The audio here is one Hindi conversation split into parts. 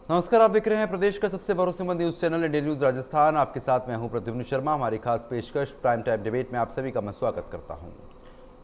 नमस्कार, आप देख रहे हैं प्रदेश का सबसे भरोसेमंद news channel India news Rajasthan. आपके साथ मैं हूं प्रद्युम्न शर्मा। हमारी खास पेशकश प्राइम टाइम डिबेट में आप सभी का मैं स्वागत करता हूं।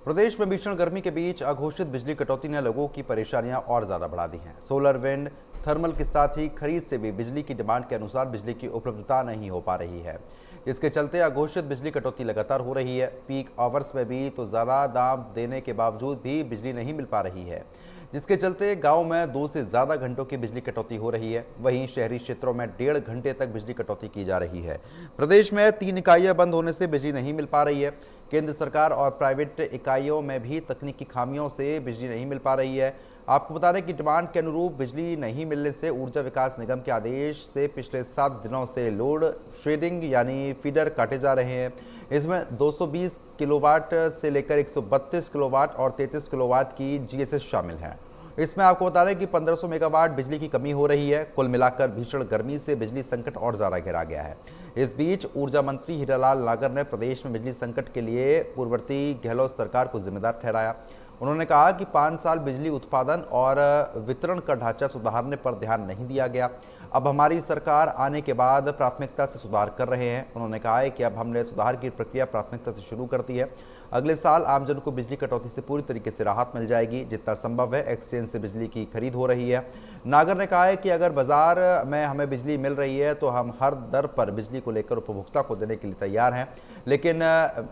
प्रदेश में भीषण गर्मी के बीच अघोषित बिजली कटौती ने लोगों की परेशानियां और ज्यादा बढ़ा दी हैं। सोलर, विंड, थर्मल के साथ ही खरीद से भी बिजली की डिमांड के अनुसार बिजली की उपलब्धता नहीं हो पा रही है। इसके चलते अघोषित बिजली कटौती लगातार हो रही है। पीक आवर्स में भी तो ज़्यादा दाम देने के बावजूद भी बिजली नहीं मिल पा रही है, जिसके चलते गांव में 2 से ज़्यादा घंटों की बिजली कटौती हो रही है। वहीं शहरी क्षेत्रों में 1.5 घंटे तक बिजली कटौती की जा रही है। प्रदेश में 3 इकाइयां बंद होने से बिजली नहीं मिल पा रही है। केंद्र सरकार और प्राइवेट इकाइयों में भी तकनीकी खामियों से बिजली नहीं मिल पा रही है। आपको बता दें कि डिमांड के अनुरूप बिजली नहीं मिलने से ऊर्जा विकास निगम के आदेश से पिछले 7 दिनों से लोड शेडिंग यानी फीडर काटे जा रहे हैं। इसमें 220 किलोवाट से लेकर 132 किलोवाट और 33 किलोवाट की जीएसएस शामिल है। इसमें आपको बता दें कि 1500 मेगावाट बिजली की कमी हो रही है। कुल मिलाकर भीषण गर्मी से बिजली संकट और ज़्यादा गहरा गया है। इस बीच ऊर्जा मंत्री हीरालाल नागर ने प्रदेश में बिजली संकट के लिए पूर्ववर्ती गहलोत सरकार को जिम्मेदार ठहराया। उन्होंने कहा कि 5 साल बिजली उत्पादन और वितरण का ढांचा सुधारने पर ध्यान नहीं दिया गया। अब हमारी सरकार आने के बाद प्राथमिकता से सुधार कर रहे हैं। उन्होंने कहा है कि अब हमने सुधार की प्रक्रिया प्राथमिकता से शुरू कर दी है। अगले साल आमजन को बिजली कटौती से पूरी तरीके से राहत मिल जाएगी। जितना संभव है एक्सचेंज से बिजली की खरीद हो रही है। नागर ने कहा है कि अगर बाजार में हमें बिजली मिल रही है तो हम हर दर पर बिजली को लेकर उपभोक्ता को देने के लिए तैयार हैं, लेकिन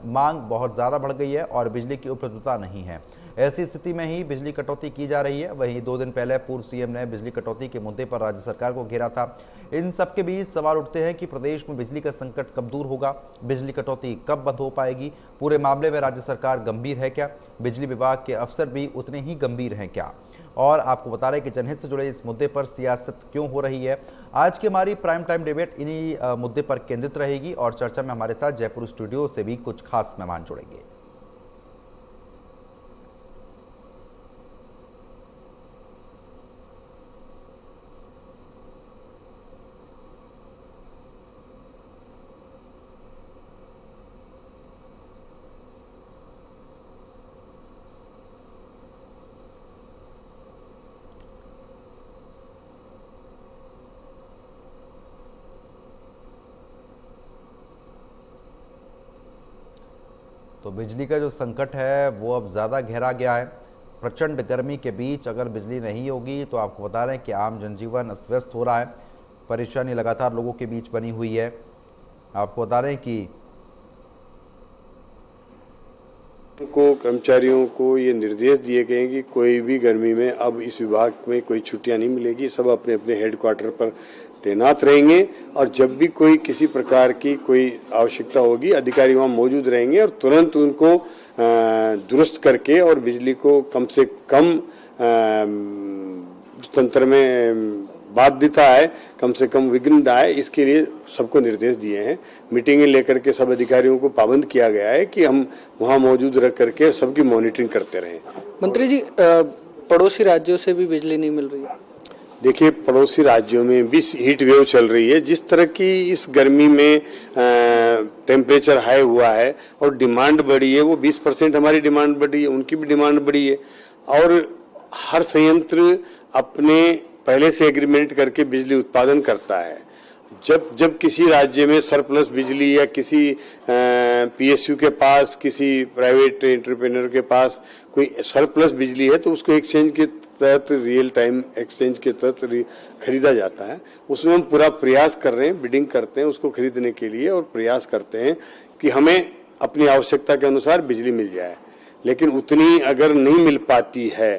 मांग बहुत ज़्यादा बढ़ गई है और बिजली की उपलब्धता नहीं है। ऐसी स्थिति में ही बिजली कटौती की जा रही है। वहीं 2 दिन पहले पूर्व सीएम ने बिजली कटौती के मुद्दे पर राज्य सरकार को घेरा था। इन सब के बीच सवाल उठते हैं कि प्रदेश में बिजली का संकट कब दूर होगा, बिजली कटौती कब बंद हो पाएगी, पूरे मामले में राज्य सरकार गंभीर है क्या, बिजली विभाग के अफसर भी उतने ही गंभीर हैं क्या। और आपको बता रहे कि जनहित से जुड़े इस मुद्दे पर सियासत क्यों हो रही है। आज की हमारी प्राइम टाइम डिबेट इन्हीं मुद्दे पर केंद्रित रहेगी और चर्चा में हमारे साथ जयपुर स्टूडियो से भी कुछ खास मेहमान जुड़ेंगे। तो बिजली का जो संकट है वो अब ज़्यादा गहरा गया है। प्रचंड गर्मी के बीच अगर बिजली नहीं होगी तो आपको बता रहे हैं कि आम जनजीवन अस्त व्यस्त हो रहा है। परेशानी लगातार लोगों के बीच बनी हुई है। आपको बता रहे हैं कि कर्मचारियों को ये निर्देश दिए गए हैं कि कोई भी गर्मी में अब इस विभाग में कोई छुट्टियां नहीं मिलेगी। सब अपने अपने हेडक्वार्टर पर तैनात रहेंगे और जब भी कोई किसी प्रकार की कोई आवश्यकता होगी अधिकारी वहां मौजूद रहेंगे और तुरंत उनको दुरुस्त करके और बिजली को कम से कम तंत्र में बाध्यता है कम से कम विघ्न आए, इसके लिए सबको निर्देश दिए हैं। मीटिंगें लेकर के सब अधिकारियों को पाबंद किया गया है कि हम वहां मौजूद रह करके सबकी मॉनिटरिंग करते रहें। मंत्री जी, पड़ोसी राज्यों से भी बिजली नहीं मिल रही है। देखिए, पड़ोसी राज्यों में भी हीट वेव चल रही है। जिस तरह की इस गर्मी में टेम्परेचर हाई हुआ है और डिमांड बढ़ी है, वो 20% हमारी डिमांड बढ़ी है, उनकी भी डिमांड बढ़ी है और हर संयंत्र अपने पहले से एग्रीमेंट करके बिजली उत्पादन करता है। जब किसी राज्य में सरप्लस बिजली या किसी पीएसयू के पास, किसी प्राइवेट एंटरप्रेन्योर के पास कोई सरप्लस बिजली है तो उसको एक्सचेंज के तहत, रियल टाइम एक्सचेंज के तहत खरीदा जाता है। उसमें हम पूरा प्रयास कर रहे हैं, बिडिंग करते हैं उसको खरीदने के लिए और प्रयास करते हैं कि हमें अपनी आवश्यकता के अनुसार बिजली मिल जाए। लेकिन उतनी अगर नहीं मिल पाती है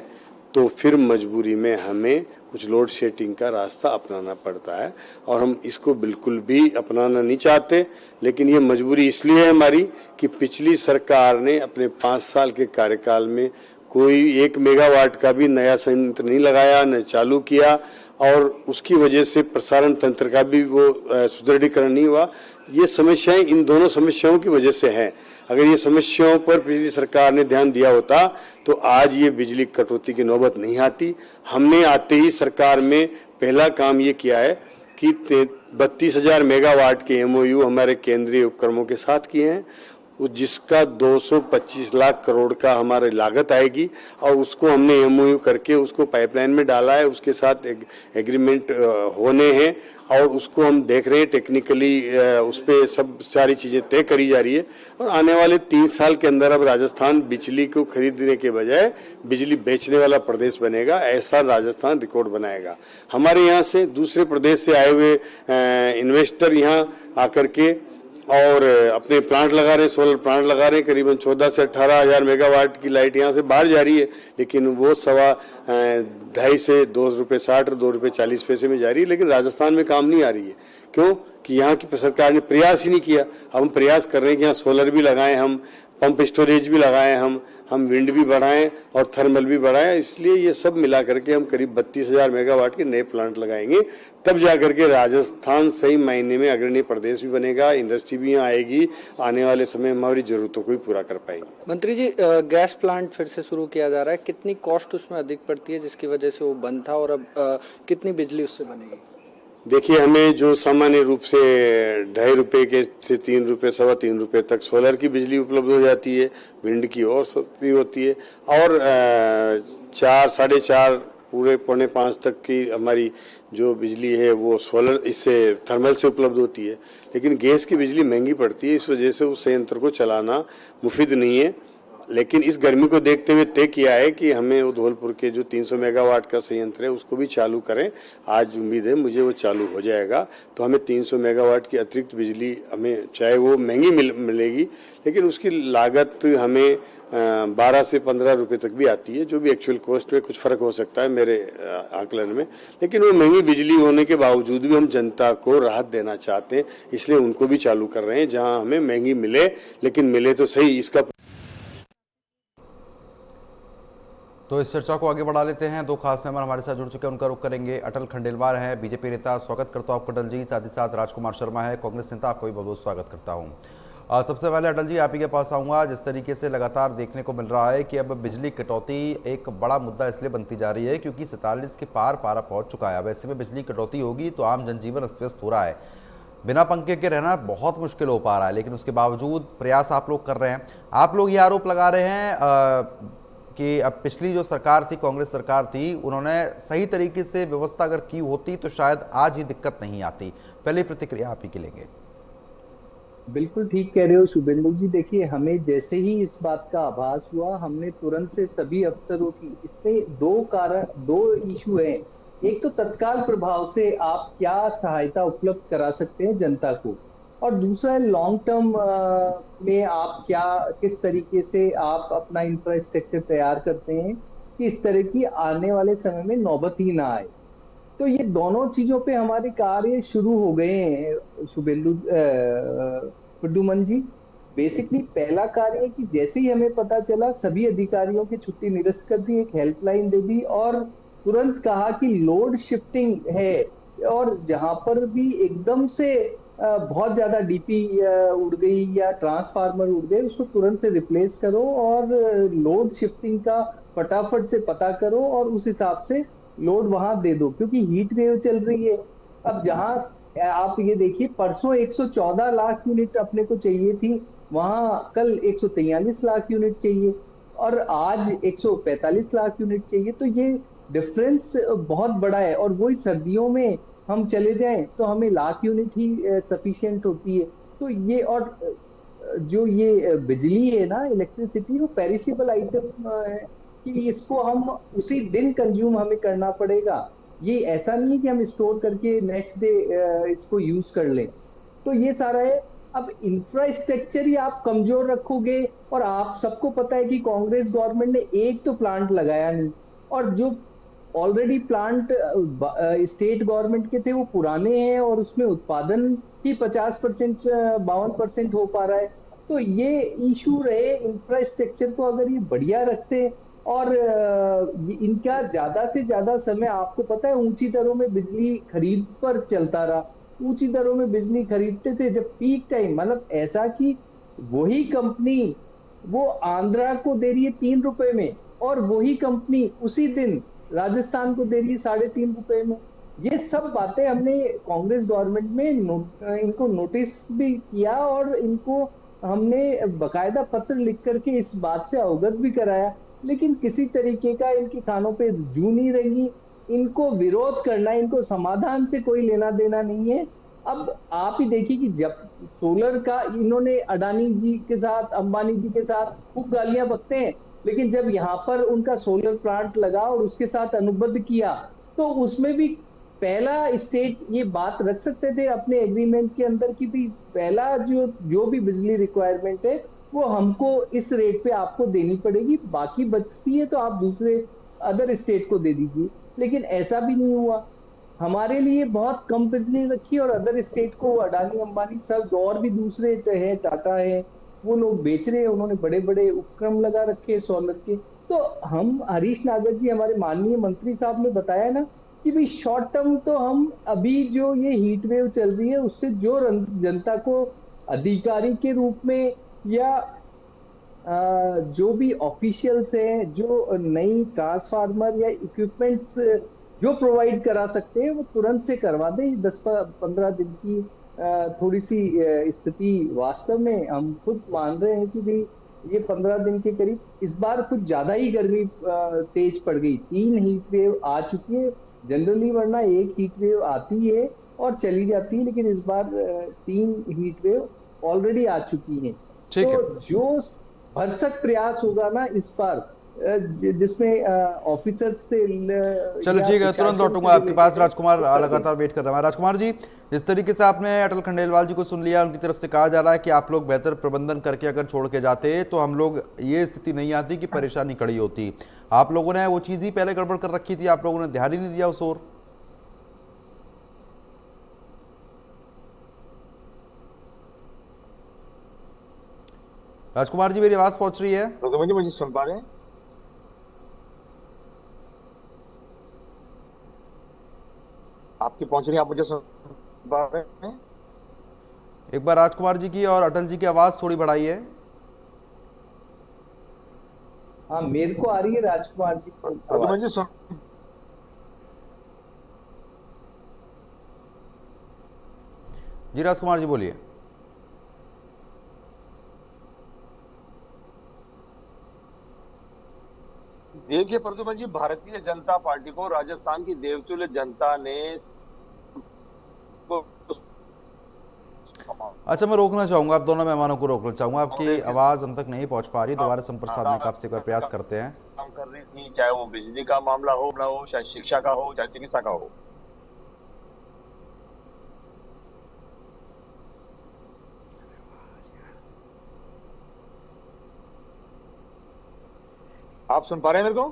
तो फिर मजबूरी में हमें कुछ लोड शेडिंग का रास्ता अपनाना पड़ता है और हम इसको बिल्कुल भी अपनाना नहीं चाहते। लेकिन ये मजबूरी इसलिए है हमारी कि पिछली सरकार ने अपने 5 साल के कार्यकाल में कोई 1 मेगावाट का भी नया संयंत्र नहीं लगाया, न चालू किया और उसकी वजह से प्रसारण तंत्र का भी वो सुदृढ़ीकरण नहीं हुआ। ये समस्याएं इन दोनों समस्याओं की वजह से हैं। अगर ये समस्याओं पर पिछली सरकार ने ध्यान दिया होता तो आज ये बिजली कटौती की नौबत नहीं आती। हमने आते ही सरकार में पहला काम ये किया है कि 32,000 मेगावाट के एमओयू हमारे केंद्रीय उपक्रमों के साथ किए हैं। जिसका 225 लाख करोड़ का हमारी लागत आएगी और उसको हमने एमओयू करके उसको पाइपलाइन में डाला है, उसके साथ एग्रीमेंट होने हैं और उसको हम देख रहे हैं टेक्निकली उस पर सब सारी चीज़ें तय करी जा रही है और आने वाले 3 साल के अंदर अब राजस्थान बिजली को खरीदने के बजाय बिजली बेचने वाला प्रदेश बनेगा, ऐसा राजस्थान रिकॉर्ड बनाएगा। हमारे यहाँ से दूसरे प्रदेश से आए हुए इन्वेस्टर यहाँ आकर के और अपने प्लांट लगा रहे हैं, सोलर प्लांट लगा रहे हैं, करीबन 14 से 18 हजार मेगावाट की लाइट यहाँ से बाहर जा रही है, लेकिन वो 2.5 से 2.60 और 2.40 में जा रही है, लेकिन राजस्थान में काम नहीं आ रही है। क्यों? कि यहाँ की सरकार ने प्रयास ही नहीं किया। अब हम प्रयास कर रहे हैं कि यहाँ सोलर भी लगाएं, हम पंप स्टोरेज भी लगाएं, हम विंड भी बढ़ाएं और थर्मल भी बढ़ाएं। इसलिए ये सब मिला करके हम करीब 32,000 मेगावाट के नए प्लांट लगाएंगे, तब जाकर के राजस्थान सही मायने में अग्रणी प्रदेश भी बनेगा, इंडस्ट्री भी यहाँ आएगी, आने वाले समय में हमारी जरूरतों को भी पूरा कर पाएंगे। मंत्री जी, गैस प्लांट फिर से शुरू किया जा रहा है, कितनी कॉस्ट उसमें अधिक पड़ती है जिसकी वजह से वो बंद था, और अब कितनी बिजली उससे बनेगी? देखिए, हमें जो सामान्य रूप से 2.5 रुपये के से 3 रुपये 3.25 रुपये तक सोलर की बिजली उपलब्ध हो जाती है, विंड की और सस्ती होती है और 4, 4.5 पूरे 4.5 तक की हमारी जो बिजली है वो सोलर इससे थर्मल से उपलब्ध होती है। लेकिन गैस की बिजली महंगी पड़ती है, इस वजह से उस संयंत्र को चलाना मुफीद नहीं है। लेकिन इस गर्मी को देखते हुए तय किया है कि हमें वो धौलपुर के जो 300 मेगावाट का संयंत्र है उसको भी चालू करें। आज उम्मीद है मुझे वो चालू हो जाएगा, तो हमें 300 मेगावाट की अतिरिक्त बिजली हमें चाहे वो महंगी मिलेगी, लेकिन उसकी लागत हमें 12 से 15 रुपए तक भी आती है, जो भी एक्चुअल कॉस्ट में कुछ फर्क हो सकता है मेरे आकलन में। लेकिन वो महंगी बिजली होने के बावजूद भी हम जनता को राहत देना चाहते हैं, इसलिए उनको भी चालू कर रहे हैं जहाँ हमें महंगी मिले, लेकिन मिले तो सही। इसका तो इस चर्चा को आगे बढ़ा लेते हैं। 2 खास मेहमान हमारे साथ जुड़ चुके हैं, उनका रुख करेंगे। अटल खंडेलवाल हैं, बीजेपी नेता, स्वागत करता हूं आपको अटल जी। साथ ही साथ राजकुमार शर्मा है, कांग्रेस नेता, आपको भी बहुत बहुत स्वागत करता हूं। सबसे पहले अटल जी, आप ही के पास आऊँगा। जिस तरीके से लगातार देखने को मिल रहा है कि अब बिजली कटौती एक बड़ा मुद्दा इसलिए बनती जा रही है क्योंकि 47 के पार पारा पहुँच चुका है। अब ऐसे में बिजली कटौती होगी तो आम जनजीवन अस्त व्यस्त हो रहा है, बिना पंखे के रहना बहुत मुश्किल हो पा रहा है, लेकिन उसके बावजूद प्रयास आप लोग कर रहे हैं। आप लोग ये आरोप लगा रहे हैं कि अब पिछली जो सरकार थी, कांग्रेस सरकार थी, उन्होंने सही तरीके से व्यवस्था अगर की होती तो शायद आज ही दिक्कत नहीं आती। पहले प्रतिक्रिया आप ही की लेंगे। बिल्कुल ठीक कह रहे हो शुभेंदु जी। देखिए, हमें जैसे ही इस बात का आभास हुआ, हमने तुरंत से सभी अफसरों की, इससे 2 इशू हैं। एक तो तत्काल प्रभाव से आप क्या सहायता उपलब्ध करा सकते हैं जनता को, और दूसरा है लॉन्ग टर्म में आप किस तरीके से आप अपना इंफ्रास्ट्रक्चर तैयार करते हैं कि इस तरह की आने वाले समय में नौबत ही ना आए। तो ये दोनों चीजों पे हमारे कार्य शुरू हो गए हैं शुभेंदु प्रद्युमन जी। बेसिकली पहला कार्य है कि जैसे ही हमें पता चला, सभी अधिकारियों की छुट्टी निरस्त कर दी, एक हेल्पलाइन दे दी और तुरंत कहा कि लोड शिफ्टिंग है, और जहां पर भी एकदम से बहुत ज्यादा डीपी उड़ गई या ट्रांसफार्मर उड़ गए, उसको तुरंत से रिप्लेस करो और लोड शिफ्टिंग का फटाफट से पता करो और उस हिसाब से लोड वहां दे दो, क्योंकि हीट वेव चल रही है। अब जहां आप ये देखिए, परसों 114 लाख यूनिट अपने को चाहिए थी, वहां कल 143 लाख यूनिट चाहिए और आज 145 लाख यूनिट चाहिए। तो ये डिफरेंस बहुत बड़ा है, और वही सर्दियों में हम चले जाएं तो हमें लाख यूनिट ही सफिशिएंट होती है। तो ये, और जो ये बिजली है ना, इलेक्ट्रिसिटी, वो पेरिशेबल आइटम है कि इसको हम उसी दिन कंज्यूम हमें करना पड़ेगा। ये ऐसा नहीं है कि हम स्टोर करके नेक्स्ट डे इसको यूज कर लें। तो ये सारा है। अब इंफ्रास्ट्रक्चर ही आप कमजोर रखोगे, और आप सबको पता है कि कांग्रेस गवर्नमेंट ने एक तो प्लांट लगाया नहीं, और जो ऑलरेडी प्लांट स्टेट गवर्नमेंट के थे वो पुराने हैं और उसमें उत्पादन ही 50% 52% हो पा रहा है। तो ये इशू रहे। इंफ्रास्ट्रक्चर को अगर ये बढ़िया रखते और इनका ज्यादा से ज्यादा समय, आपको पता है, ऊंची दरों में बिजली खरीद पर चलता रहा। ऊंची दरों में बिजली खरीदते थे जब पीक टाइम, मतलब ऐसा कि वही कंपनी वो आंध्रा को दे रही है 3 रुपए में, और वही कंपनी उसी दिन राजस्थान को दे रही है 3.5 रुपए में। ये सब बातें हमने कांग्रेस गवर्नमेंट में इनको नोटिस भी किया और इनको हमने बकायदा पत्र लिख करके इस बात से अवगत भी कराया, लेकिन किसी तरीके का इनके कानों पे जू नहीं रही। इनको विरोध करना, इनको समाधान से कोई लेना देना नहीं है। अब आप ही देखिए कि जब सोलर का इन्होंने अडानी जी के साथ, अंबानी जी के साथ खूब गालियां बकते हैं, लेकिन जब यहाँ पर उनका सोलर प्लांट लगा और उसके साथ अनुबंध किया, तो उसमें भी पहला स्टेट ये बात रख सकते थे अपने एग्रीमेंट के अंदर कि भी पहला जो जो भी बिजली रिक्वायरमेंट है वो हमको इस रेट पे आपको देनी पड़ेगी, बाकी बचती है तो आप दूसरे अदर स्टेट को दे दीजिए। लेकिन ऐसा भी नहीं हुआ। हमारे लिए बहुत कम बिजली रखी और अदर स्टेट को अडानी अंबानी सब और भी दूसरे है, टाटा है, वो लोग बेच रहे हैं। उन्होंने बड़े बड़े उपक्रम लगा रखे हैं सोलर के। तो हम हरीश नागर जी, हमारे माननीय मंत्री साहब ने बताया ना कि भाई शॉर्ट टर्म तो हम अभी जो ये हीट वेव चल रही है उससे जो जनता को अधिकारी के रूप में या जो भी ऑफिशियल्स हैं, जो नई ट्रांसफार्मर या इक्विपमेंट्स जो प्रोवाइड करा सकते हैं वो तुरंत से करवा दें। 10-15 दिन की थोड़ी सी स्थिति वास्तव में हम खुद मान रहे हैं कि भाई ये 15 दिन के करीब इस बार कुछ ज्यादा ही गर्मी तेज पड़ गई। 3 हीट वेव आ चुकी है जनरली, वरना एक हीट वेव आती है और चली जाती है, लेकिन इस बार 3 हीट वेव ऑलरेडी आ चुकी हैं। ठीक है। तो जो भरसक प्रयास होगा ना इस बार, जिसमें ऑफिसर्स से चलो ठीक है, तुरंत लौटूंगा आपके पास। राजकुमार लगातार वेट कर रहा है। राजकुमार जी, जिस तरीके से आपने अटल खंडेलवाल जी को सुन लिया, उनकी तरफ से कहा जा रहा है कि आप लोग बेहतर प्रबंधन करके अगर छोड़ के जाते तो हम लोग ये स्थिति नहीं आती कि परेशानी खड़ी होती। आप लोगों ने वो चीज़ ही पहले गड़बड़ कर रखी थी, आप लोगों ने ध्यान ही नहीं दिया उस ओर। राजकुमार जी, मेरी आवाज पहुंच रही है? तो मुझे सुन पा रहे हैं? आपकी पहुंच रही है, आप मुझे सुन पा रहे हैं? एक बार राजकुमार जी की और अटल जी की आवाज थोड़ी बढ़ाइए। हाँ, मेरे को आ रही है राजकुमार जी की आवाज। मुझे सुन। जी राजकुमार जी बोलिए। देखिए प्रद्युमन जी, भारतीय जनता पार्टी को राजस्थान की देवतुल्य जनता ने अच्छा, मैं रोकना चाहूंगा, आप दोनों मेहमानों को रोकना चाहूंगा, आपकी आवाज हम तक नहीं पहुंच पा रही। दोबारा संपर्क साधने का आपसे एक बार प्रयास करते हैं। काम कर रही थी, चाहे वो बिजली का मामला हो, चाहे शिक्षा का हो, चाहे चिकित्सा का हो। आप सुन पा रहे हैं मेरे को?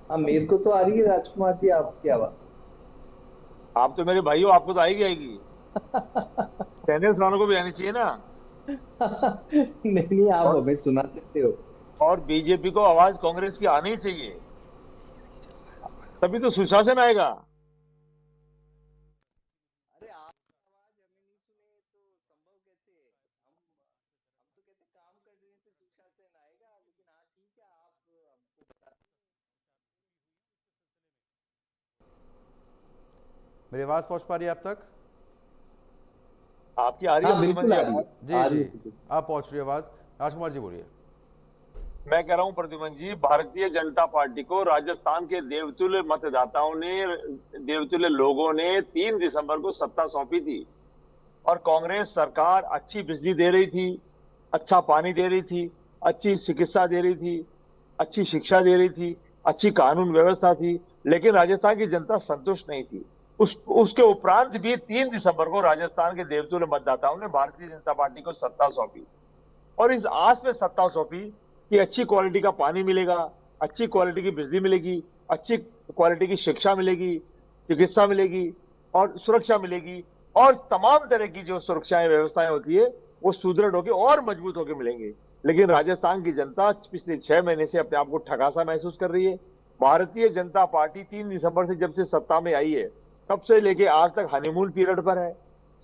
हाँ, मेरे को तो आ रही है राजकुमार जी आपकी आवाज। आप तो मेरे भाई हो, आपको तो आएगी आएगी। चैनल्स वालों को भी आनी चाहिए ना। नहीं, आप हमें सुना सकते हो। और बीजेपी को आवाज कांग्रेस की आनी चाहिए, तभी तो सुशासन आएगा। अरे आप आवाज हमें नहीं सुने तो संभव कैसे है? हम तो कहते काम कर रहे हैं तो सुशासन आएगा। लेकिन हाँ ठीक है, आप हमको बता। मेरी आवाज पहुंच पा रही है आप तक? आपकी आ रही है? हाँ बिल्कुल आ रही है। जी जी, आप पहुंच रही है आवाज। राजकुमार जी बोलिए। मैं कह रहा हूं प्रद्युमन जी, भारतीय जनता पार्टी को राजस्थान के देवतुल्य मतदाताओं ने, देवतुल्य लोगों ने 3 दिसंबर को सत्ता सौंपी थी और कांग्रेस सरकार अच्छी बिजली दे रही थी, अच्छा पानी दे रही थी, अच्छी चिकित्सा दे रही थी, अच्छी शिक्षा दे रही थी, अच्छी कानून व्यवस्था थी, लेकिन राजस्थान की जनता संतुष्ट नहीं थी। उसके उपरांत भी 3 दिसंबर को राजस्थान के देवतुल्य मतदाताओं ने भारतीय जनता पार्टी को सत्ता सौंपी और इस आस में सत्ता सौंपी कि अच्छी क्वालिटी का पानी मिलेगा, अच्छी क्वालिटी की बिजली मिलेगी, अच्छी क्वालिटी की शिक्षा मिलेगी, चिकित्सा मिलेगी और सुरक्षा मिलेगी, और तमाम तरह की जो सुरक्षाएं व्यवस्थाएं होती है वो सुदृढ़ होकर और मजबूत होकर मिलेंगे। लेकिन राजस्थान की जनता पिछले 6 महीने से अपने आप को ठगासा महसूस कर रही है। भारतीय जनता पार्टी 3 दिसंबर से जब से सत्ता में आई है तब से लेके आज तक हनीमून पीरियड पर है।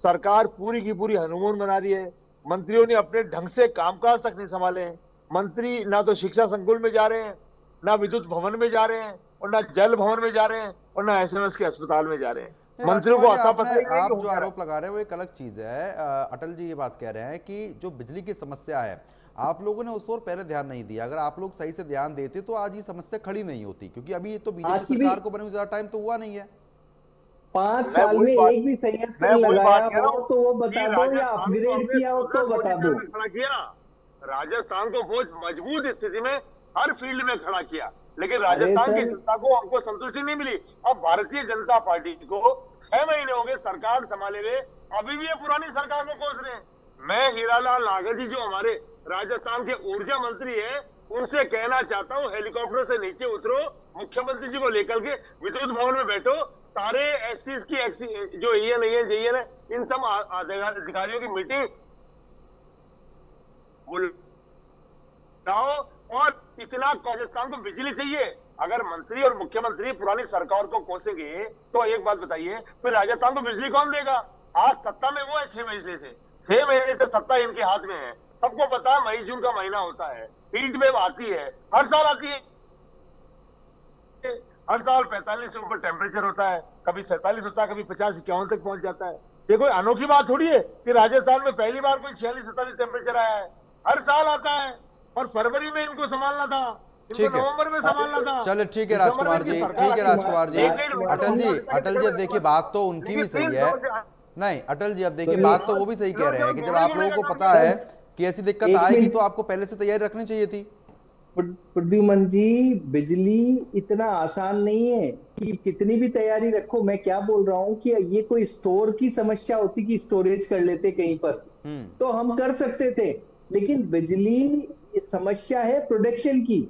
सरकार पूरी की पूरी हनीमून मना रही है। मंत्रियों ने अपने ढंग से कामकाज तक नहीं संभाले हैं। मंत्री ना तो शिक्षा संकुल में जा रहे हैं, ना विद्युत भवन में जा रहे हैं, और ना जल भवन में जा रहे हैं, और ना एसएमएस के अस्पताल में जा रहे हैं। मंत्रियों को आता पता ही नहीं आप कि जो हो क्या रहा है। आरोप लगा रहे हैं वो एक अलग चीज है। अटल जी ये बात कह रहे हैं कि जो बिजली की समस्या है, आप लोगों ने उस ओर पहले ध्यान नहीं दिया। अगर आप लोग सही से ध्यान देते तो आज ये समस्या खड़ी नहीं होती, क्योंकि अभी तो बीजेपी आज की भी सरकार को बने हुए ज्यादा टाइम तो हुआ नहीं है। 5 साल में एक भी संयंत्र मैं वही बात लगाया कह रहा हो हूँ तो वो कि बता दो, या राजस्थान को अपग्रेड हमने किया हो तो सुदृढ़ बता पोजीशन दो। में खड़ा किया। राजस्थान को बहुत मजबूत स्थिति में हर फील्ड में खड़ा किया, लेकिन अरे राजस्थान की सर, जनता को हमको संतुष्टि नहीं मिली। अब भारतीय जनता पार्टी को 6 महीने हो गए सरकार संभाले हुए, अभी भी ये पुरानी सरकार को कोस रहे हैं। मैं हीरालाल नागर जी जो हमारे राजस्थान के ऊर्जा मंत्री है, उनसे कहना चाहता हूं, हेलीकॉप्टर से नीचे उतरो, मुख्यमंत्री जी को लेकर के विद्युत भवन में बैठो, सारे एससी की जो ईएन जेईएन है, इन सब अधिकारियों की मीटिंग बुलाओ। और इतना राजस्थान को बिजली चाहिए। अगर मंत्री और मुख्यमंत्री पुरानी सरकार को कोसेंगे तो एक बात बताइए, फिर राजस्थान को बिजली कौन देगा? आज सत्ता में वो है 6 महीने से, 6 महीने से सत्ता इनके हाथ में है। सबको पता है मई जून का महीना होता है, हीट वेव आती है, हर साल आती है। हर साल 45 से ऊपर टेम्परेचर होता है, कभी 47 होता है, कभी 50-51 तक पहुंच जाता है। ये कोई अनोखी बात थोड़ी है कि राजस्थान में पहली बार कोई 46-47 टेम्परेचर आया है। हर साल आता है, और फरवरी में इनको संभालना था, इनको ठीक है, नवंबर में संभालना था। चलो ठीक है राजकुमार जी, ठीक है राजकुमार जी। अटल जी अब देखिए बात तो उनकी भी सही है। नहीं अटल जी अब देखिए बात तो वो भी सही कह रहे हैं कि जब आप लोगों को पता है कि ऐसी दिक्कत एक आएगी मिनट। तो आपको पहले से तैयारी रखनी चाहिए थी। प्रद्युमन जी, बिजली इतना आसान नहीं है कि कितनी भी तैयारी रखो। मैं क्या बोल रहा हूँ कि ये कोई स्टोर की समस्या होती कि स्टोरेज कर लेते कहीं पर, तो हम कर सकते थे। लेकिन बिजली ये समस्या है प्रोडक्शन की।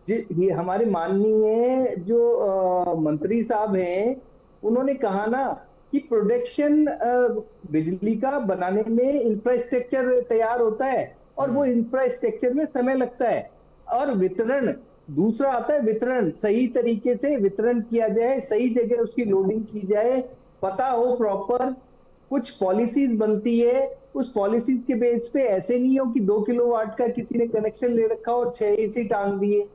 ये हमारे माननीय जो मंत्री साहब हैं, उन्होंने कहा ना कि प्रोडक्शन बिजली का बनाने में इंफ्रास्ट्रक्चर तैयार होता है, और वो इंफ्रास्ट्रक्चर में समय लगता है। और वितरण दूसरा आता है, वितरण सही तरीके से वितरण किया जाए, सही जगह उसकी लोडिंग की जाए, पता हो प्रॉपर। कुछ पॉलिसीज बनती है, उस पॉलिसीज के बेस पे ऐसे नहीं हो कि 2 किलोवाट का किसी ने कनेक्शन ले रखा और 6 एसी टांग दिए,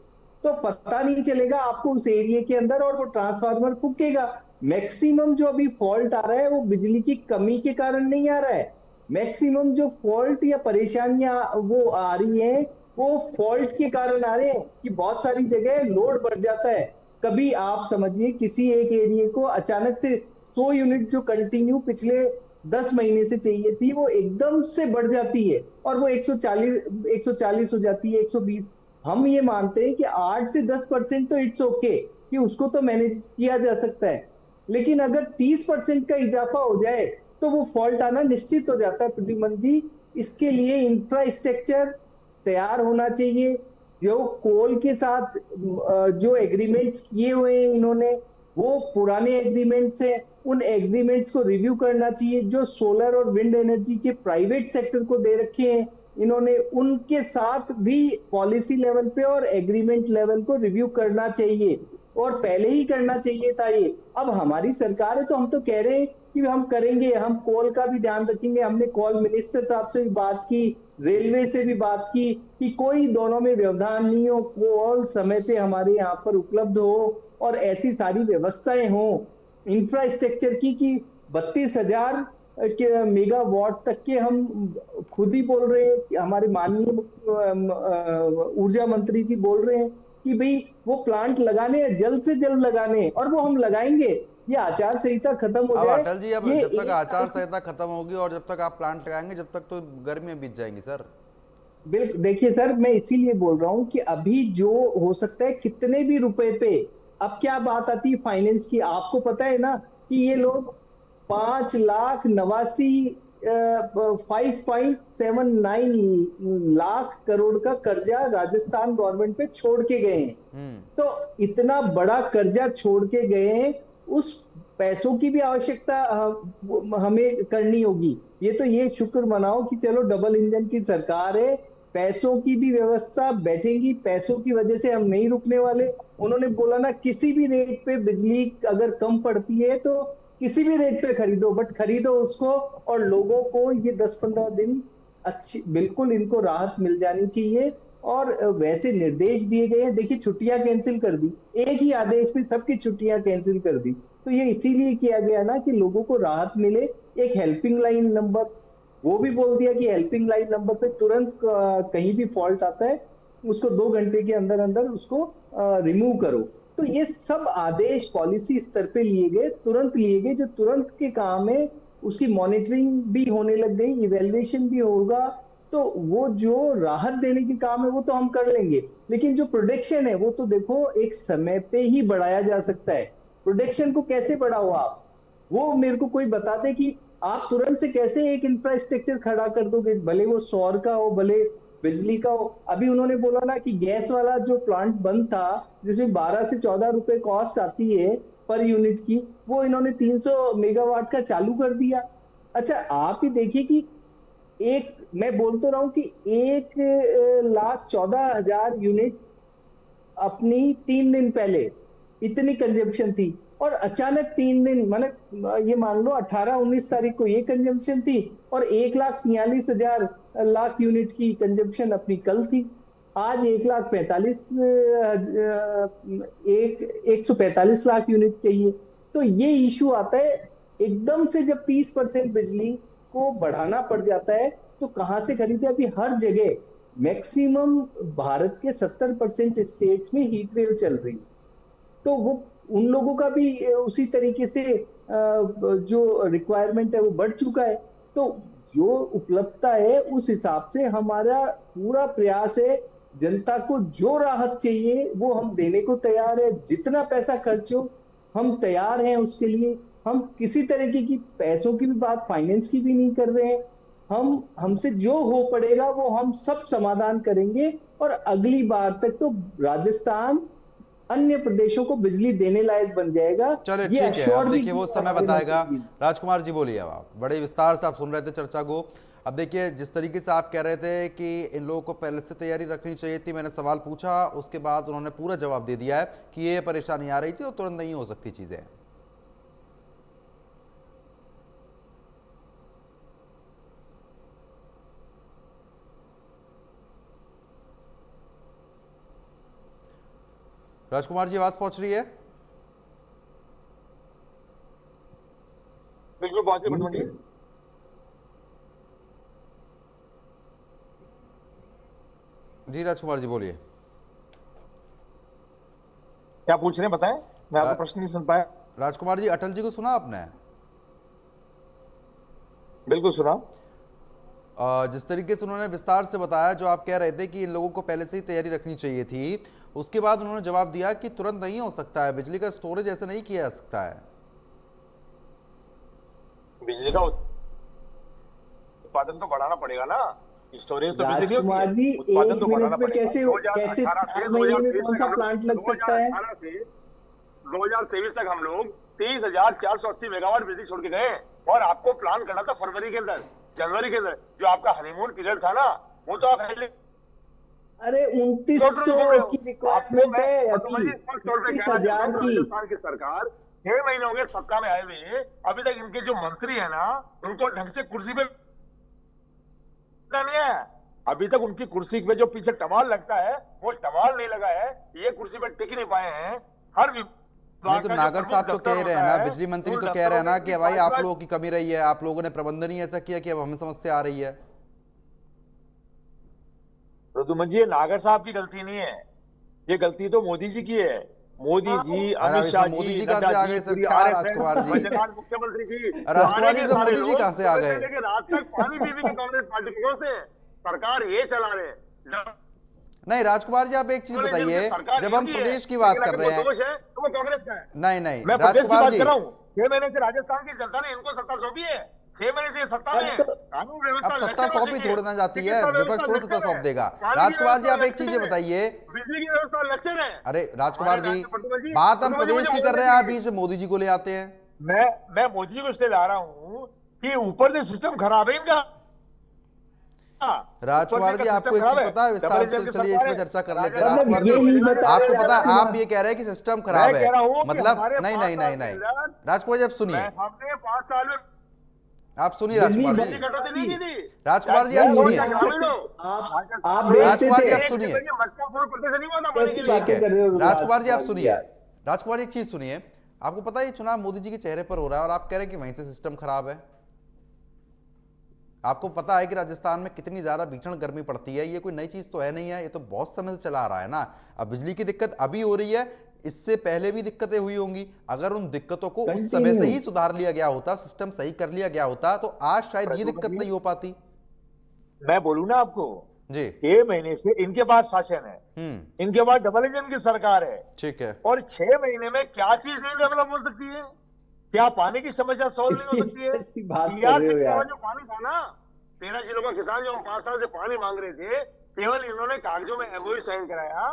तो पता नहीं चलेगा आपको उस एरिया के अंदर, और वो ट्रांसफार्मर फूकेगा। मैक्सिमम जो अभी फॉल्ट आ रहा है वो बिजली की कमी के कारण नहीं आ रहा है। मैक्सिमम जो फॉल्ट या परेशानियां वो आ रही है, वो फॉल्ट के कारण आ रहे हैं कि बहुत सारी जगह लोड बढ़ जाता है। कभी आप समझिए किसी एक एरिया को अचानक से 100 यूनिट जो कंटिन्यू पिछले 10 महीने से चाहिए थी, वो एकदम से बढ़ जाती है, और वो 140 हो जाती है, 120। हम ये मानते हैं कि 8 से 10% तो इट्स ओके कि उसको तो मैनेज किया जा सकता है, लेकिन अगर 30% का इजाफा हो जाए तो वो फॉल्ट आना निश्चित हो जाता है। प्रद्युमन जी, इसके लिए इंफ्रास्ट्रक्चर तैयार होना चाहिए। जो कोल के साथ जो एग्रीमेंट्स किए हुए हैं इन्होंने, वो पुराने एग्रीमेंट्स हैं, उन एग्रीमेंट्स को रिव्यू करना चाहिए। जो सोलर और विंड एनर्जी के प्राइवेट सेक्टर को दे रखे हैं इन्होंने, उनके साथ भी पॉलिसी लेवल पे और एग्रीमेंट लेवल को रिव्यू करना चाहिए, और पहले ही करना चाहिए था ये। अब हमारी सरकार है तो हम तो कह रहे हैं कि हम करेंगे, हम कोल का भी ध्यान रखेंगे। हमने कोल मिनिस्टर साहब से भी बात की, रेलवे से भी बात की कि कोई दोनों में व्यवधान नहीं हो, कोल समय पे हमारे यहाँ पर उपलब्ध हो, और ऐसी सारी व्यवस्थाएं हो इंफ्रास्ट्रक्चर की कि 32,000 मेगावाट तक के हम खुद ही बोल रहे हैं कि हमारे माननीय ऊर्जा मंत्री जी बोल रहे हैं कि भाई वो प्लांट लगाने हैं, जल्द से जल्द लगाने हैं, और वो हम लगाएंगे। ये आचार संहिता खत्म हो अब जाए। अटल जी अब ये जब तक एक आचार संहिता खत्म होगी और जब तक आप प्लांट लगाएंगे, जब तक तो गर्मियां बीत जाएंगी सर। बिल्कुल, देखिए सर, मैं इसीलिए बोल रहा हूं कि अभी जो हो सकता है कितने भी रुपए पे, अब क्या बात आती है फाइनेंस की, आपको पता है ना कि ये लोग 5,89,5.79 लाख करोड़ का कर्जा राजस्थान गवर्नमेंट पे छोड़ के गए हैं। तो इतना बड़ा कर्जा छोड़ के गए हैं, उस पैसों की भी आवश्यकता हमें करनी होगी। ये शुक्र मनाओ कि चलो डबल इंजन की सरकार है, पैसों की भी व्यवस्था बैठेगी, पैसों की वजह से हम नहीं रुकने वाले। उन्होंने बोला ना, किसी भी रेट पे बिजली अगर कम पड़ती है तो किसी भी रेट पे खरीदो, बट खरीदो उसको, और लोगों को ये 10-15 दिन अच्छी बिल्कुल इनको राहत मिल जानी चाहिए। और वैसे निर्देश दिए गए हैं। देखिए छुट्टियां कैंसिल कर दी, एक ही आदेश में सबकी छुट्टियां कैंसिल कर दी। तो ये इसीलिए किया गया ना कि लोगों को राहत मिले। एक हेल्पिंग लाइन नंबर वो भी बोल दिया कि हेल्पिंग लाइन नंबर पे तुरंत कहीं भी फॉल्ट आता है उसको 2 घंटे के अंदर अंदर उसको रिमूव करो। तो ये सब आदेश पॉलिसी स्तर पे लिए गए, तुरंत लिए गए, जो तुरंत के काम है। उसकी मॉनिटरिंग भी होने लग गई, इवेल्युएशन भी होगा। तो वो जो राहत देने के काम है वो तो हम कर लेंगे, लेकिन जो प्रोटेक्शन है वो तो देखो एक समय पे ही बढ़ाया जा सकता है। प्रोटेक्शन को कैसे बढ़ाओ आप, वो मेरे को कोई बता दे कि आप तुरंत से कैसे एक इंफ्रास्ट्रक्चर खड़ा कर दोगे, भले वो सौर का हो भले बिजली का हो। अभी उन्होंने बोला ना कि गैस वाला जो प्लांट बंद था जिसमें 12 से 14 रुपए कॉस्ट आती है पर यूनिट की, वो इन्होंने 300 मेगावाट का चालू कर दिया। अच्छा आप ही देखिए कि एक मैं बोल तो रहा हूं कि 1,14,000 यूनिट अपनी 3 दिन पहले इतनी कंजम्पशन थी, और अचानक 3 दिन माने ये मान लो 18-19 तारीख को ये कंजम्पशन थी, और 1,43,000 लाख यूनिट की कंजम्पशन अपनी कल थी। आज 1,45 लाख यूनिट चाहिए। तो ये इशू आता है एकदम से, जब 30% बिजली को बढ़ाना पड़ जाता है तो कहां से खरीदे। अभी हर जगह मैक्सिमम भारत के 70% स्टेट्स में हीट वेव चल रही है, तो वो उन लोगों का भी उसी तरीके से जो रिक्वायरमेंट है वो बढ़ चुका है। तो जो उपलब्धता है उस हिसाब से हमारा पूरा प्रयास है, जनता को जो राहत चाहिए वो हम देने को तैयार है। जितना पैसा खर्च हो हम तैयार हैं उसके लिए। हम किसी तरीके की पैसों की भी बात, फाइनेंस की भी नहीं कर रहे हैं। हमसे जो हो पड़ेगा वो हम सब समाधान करेंगे, और अगली बार तक तो राजस्थान अन्य प्रदेशों को बिजली देने लायक बन जाएगा। चलिए ये ठीक है, अब assured भी देखिए वो किया समय है बताएगा। मंत्री जी। राजकुमार जी बोलिए, अब आप बड़े विस्तार से आप सुन रहे थे चर्चा को। अब देखिए जिस तरीके से आप कह रहे थे कि इन लोगों को पहले से तैयारी रखनी चाहिए थी, मैंने सवाल पूछा उसके बाद उन्होंने पूरा जवाब दे दिया है कि ये परेशानी आ रही थी और तुरंत नहीं हो सकती चीजें। राजकुमार जी आवाज पहुंच रही है? बिल्कुल पहुंचे प्रद्युमन जी। जी राजकुमार जी बोलिए। क्या पूछ रहे हैं बताएं, मैं आपका प्रश्न नहीं सुन पाया। राजकुमार जी अटल जी को सुना आपने? बिल्कुल सुना। जिस तरीके से उन्होंने विस्तार से बताया, जो आप कह रहे थे कि इन लोगों को पहले से ही तैयारी रखनी चाहिए थी, उसके बाद उन्होंने जवाब दिया कि तुरंत नहीं हो सकता है, बिजली का स्टोरेज ऐसे नहीं किया जा सकता है। बिजली का उत्पादन तो बढ़ाना पड़ेगा ना, स्टोरेज तो बिजली की राजकुमार होती जी है, उत्पादन एक तो मिनट बढ़ाना में पड़ेगा। कैसे 4 महीने में कौन सा प्लांट लग सकता है? 2023 तक हम लोग 30,480 मेगावाट बिजली छोड़ के गए, और आपको प्लान करना था फरवरी के अंदर, जनवरी के अंदर। जो आपका हनीमून पीरियड था ना, वो तो आप अरे 2900 की रिक्वायरमेंट है अभी, 30,000 की। राजस्थान की सरकार 6 महीने हो गए सत्ता में आए हुए, अभी तक इनके जो मंत्री है ना उनको ढंग से कुर्सी पे नहीं है। अभी तक उनकी कुर्सी पे जो पीछे टमाल लगता है वो टमाल नहीं लगा है, ये कुर्सी पे टिक नहीं पाए हैं। हर नहीं तो नागर साहब तो कह रहे हैं ना, बिजली मंत्री तो कह रहे हैं ना कि भाई आप लोगों की कमी रही है, आप लोगों ने प्रबंधन ही ऐसा किया कि अब हमें समस्या आ रही है। प्रद्युमन जी, ये नागर साहब की गलती नहीं है, ये गलती तो मोदी जी की है। मोदी जी, अमित शाह जी, मोदी जी कहां से आ गए सर? क्या राजकुमार जी, मुख्यमंत्री जी, राजकुमार जी तो मोदी जी कहां से आ गए? रात तक पानी पी के कांग्रेस पार्टी की ओर से सरकार ये चला रहे। नहीं राजकुमार जी आप एक चीज बताइए, जब हम प्रदेश की बात कर रहे हैं तो वो कांग्रेस का है। नहीं मैं राजकुमार जी, 6 महीने से राजस्थान की जनता ने इनको सत्ता सौंपी है, 6 महीने से सत्ता में कानून व्यवस्था। अब सत्ता सौंपी थोड़ी ना जाती है, विपक्ष थोड़ी सत्ता सौंप देगा। राजकुमार जी आप एक चीज बताइए, बिजली की व्यवस्था लक्षण है। अरे राजकुमार जी बात हम प्रदेश की कर रहे हैं, आप बीच में मोदी जी को ले आते हैं। मैं मोदी जी को इसलिए ला रहा हूं कि ऊपर से सिस्टम खराब है इनका। राजकुमार जी आपको एक चीज पता है, विस्तार से चलिए इसमें चर्चा कर लेते हैं। राजकुमार ये नहीं जी बता आपको रहे पता है, राजकुमार। आप ये कह रहे हैं कि सिस्टम खराब है, मतलब नहीं राजकुमार जी आप सुनिए, हमने 5 साल में आप सुनिए राजकुमार बिजली जी, कटौती नहीं की थी। राजकुमार जी आप वो सुनिए, ग्रामीणों आप देखते राजकुमार जी थे आप सुनिए, मटका फोड़ करते से नहीं हुआ था पानी के कैसी लिए। ठीक बातें कर रहे है हो राजकुमार जी आप राजकुमार सुनिए, यार। राजकुमार जी एक चीज सुनिए, आपको पता है ये चुनाव मोदी जी के चेहरे पर हो रहा है और आप कह रहे हैं कि वहीं से सिस्टम खराब है। आपको पता है कि राजस्थान में कितनी ज्यादा भीषण गर्मी पड़ती है, ये कोई नई चीज तो है नहीं है, ये तो बहुत समय से चला आ रहा है ना। अब बिजली की दिक्कत अभी हो रही है, इससे पहले भी दिक्कतें हुई होंगी। अगर उन दिक्कतों को उस समय से ही सुधार लिया गया होता, सिस्टम सही कर लिया गया होता, तो आज शायद ये दिक्कत नहीं हो पाती। मैं बोलूं ना आपको, जी 6 महीने से इनके पास शासन है, इनके पास डबल इंजन की सरकार है, ठीक है। और 6 महीने में क्या चीज नहीं डेवलप हो सकती है? क्या पानी की समस्या सोल्व नहीं हो सकती है? कैसी बात कर यार रहे हो यार। जो पानी था ना, 13 जिलों का किसान जो 5 साल से पानी मांग रहे थे, केवल इन्होंने कागजों में एमओयू साइन कराया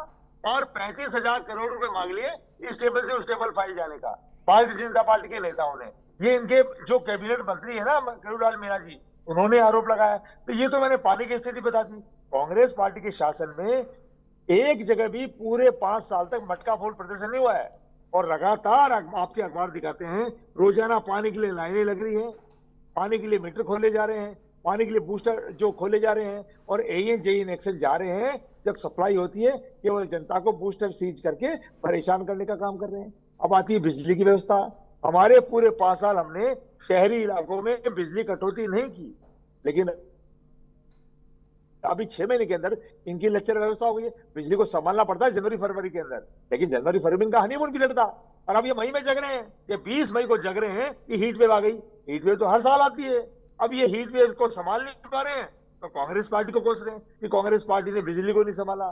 और 35,000 करोड़ रुपए मांग लिए इस टेबल से उस टेबल फाइल जाने का, भारतीय जनता पार्टी के नेताओं ने। ये इनके जो कैबिनेट मंत्री है ना करुणाल मीणा जी, उन्होंने आरोप लगाया। तो ये तो मैंने पानी की स्थिति बता दी। कांग्रेस पार्टी के शासन में एक जगह भी पूरे 5 साल तक मटका फोड़ प्रदर्शन नहीं हुआ है, और लगातार आपके अखबार दिखाते हैं रोजाना पानी के लिए लाइनें लग रही हैं, पानी के लिए मीटर खोले जा रहे हैं, पानी के लिए बूस्टर जो खोले जा रहे हैं, और एएन जेईन एक्शन जा रहे हैं। जब सप्लाई होती है केवल जनता को बूस्टर सीज करके परेशान करने का काम कर रहे हैं। अब आती है बिजली की व्यवस्था। हमारे पूरे 5 साल हमने शहरी इलाकों में बिजली कटौती नहीं की, लेकिन अभी 6 महीने के अंदर इनकी लचर व्यवस्था हो गई है। बिजली को संभालना पड़ता है जनवरी फरवरी के अंदर, लेकिन जनवरी फरवरी का हनीमून पीरियड था, और अब ये मई में जग रहे हैं, ये 20 मई को जग रहे हैं कि हीट वेव आ गई। हीट वेव तो हर साल आती है, अब ये हीट वेव को संभाल नहीं पा रहे हैं तो कांग्रेस पार्टी को कोस रहे हैं कि कांग्रेस पार्टी ने बिजली को नहीं संभाला।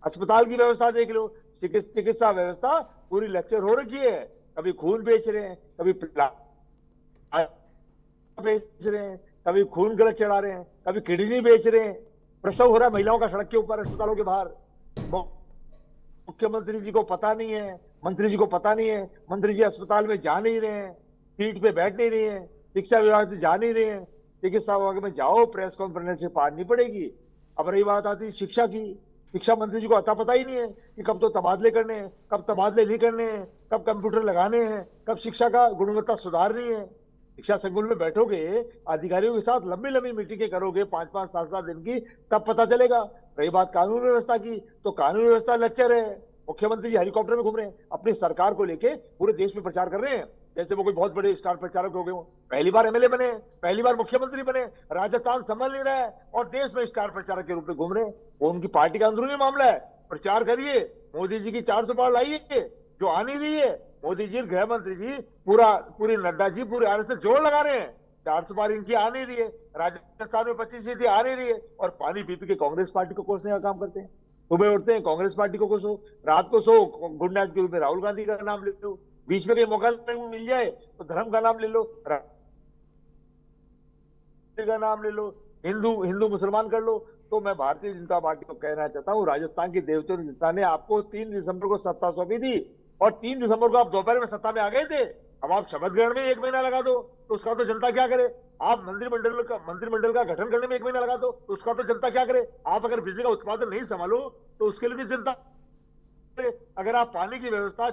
अस्पताल की व्यवस्था देख लो, चिकित्सा व्यवस्था पूरी लचर हो रखी है। कभी खून बेच रहे हैं, कभी बेच रहे हैं, कभी खून गलत चढ़ा रहे हैं, कभी किडनी बेच रहे हैं। प्रसव हो रहा है महिलाओं का सड़क के ऊपर, अस्पतालों के बाहर। मुख्यमंत्री जी को पता नहीं है, मंत्री जी को पता नहीं है, मंत्री जी अस्पताल में जा नहीं रहे हैं, सीट पे बैठ नहीं रहे हैं, शिक्षा विभाग से जा नहीं रहे हैं। चिकित्सा विभाग में जाओ, प्रेस कॉन्फ्रेंस से पार नहीं पड़ेगी। अब रही बात आती है शिक्षा की, शिक्षा मंत्री जी को अता पता ही नहीं है कि कब तो तबादले करने हैं, कब तबादले नहीं करने हैं, कब कंप्यूटर लगाने हैं, कब शिक्षा का गुणवत्ता सुधारनी है। शिक्षा संकुल में बैठोगे, अधिकारियों के साथ लंबी लंबी मीटिंगें करोगे 5-5, 7-7 दिन की, तब पता चलेगा। रही बात कानून व्यवस्था की, तो कानून व्यवस्था लच्चर है। मुख्यमंत्री जी हेलीकॉप्टर में घूम रहे हैं, अपनी सरकार को लेके पूरे देश में प्रचार कर रहे हैं जैसे वो कोई बहुत बड़े स्टार प्रचारक हो गए हो। पहली बार एमएलए बने, पहली बार मुख्यमंत्री बने, राजस्थान संभल नहीं रहा है और देश में स्टार प्रचारक के रूप में घूम रहे हैं। वो उनकी पार्टी का अंदरूनी मामला है, प्रचार करिए। मोदी जी की 400 पार लाइए जो आ नहीं रही है। मोदी जी, गृह मंत्री जी, पूरी नड्डा जी, पूरे आरएसएस जोर लगा रहे हैं, 400 पार इनकी आ नहीं रही है। राजस्थान में 25 सीटें आ नहीं रही है, और पानी पी पी के कांग्रेस पार्टी को कोसने का काम करते हैं। सुबह उठते हैं कांग्रेस पार्टी को कोसो, रात को सो गुड नाइट के रूप में राहुल गांधी का नाम ले लो, बीच में कहीं मौका मिल जाए तो धर्म का नाम ले लो, का नाम ले लो, हिंदू मुसलमान कर लो। तो मैं भारतीय जनता पार्टी को कहना चाहता हूं, राजस्थान की देवतों जनता ने आपको 3 दिसंबर को सत्ता सौंपी थी, और 3 दिसंबर को आप दोपहर में सत्ता में आ गए थे। अब आप शपथ ग्रहण में 1 महीना लगा दो तो उसका तो जनता क्या करे? आप मंत्रिमंडल का गठन करने में 1 महीना लगा दो तो उसका तो जनता क्या करे? आप अगर बिजली का उत्पादन नहीं संभालो तो उसके लिए भी जनता, अगर आप पानी की व्यवस्था,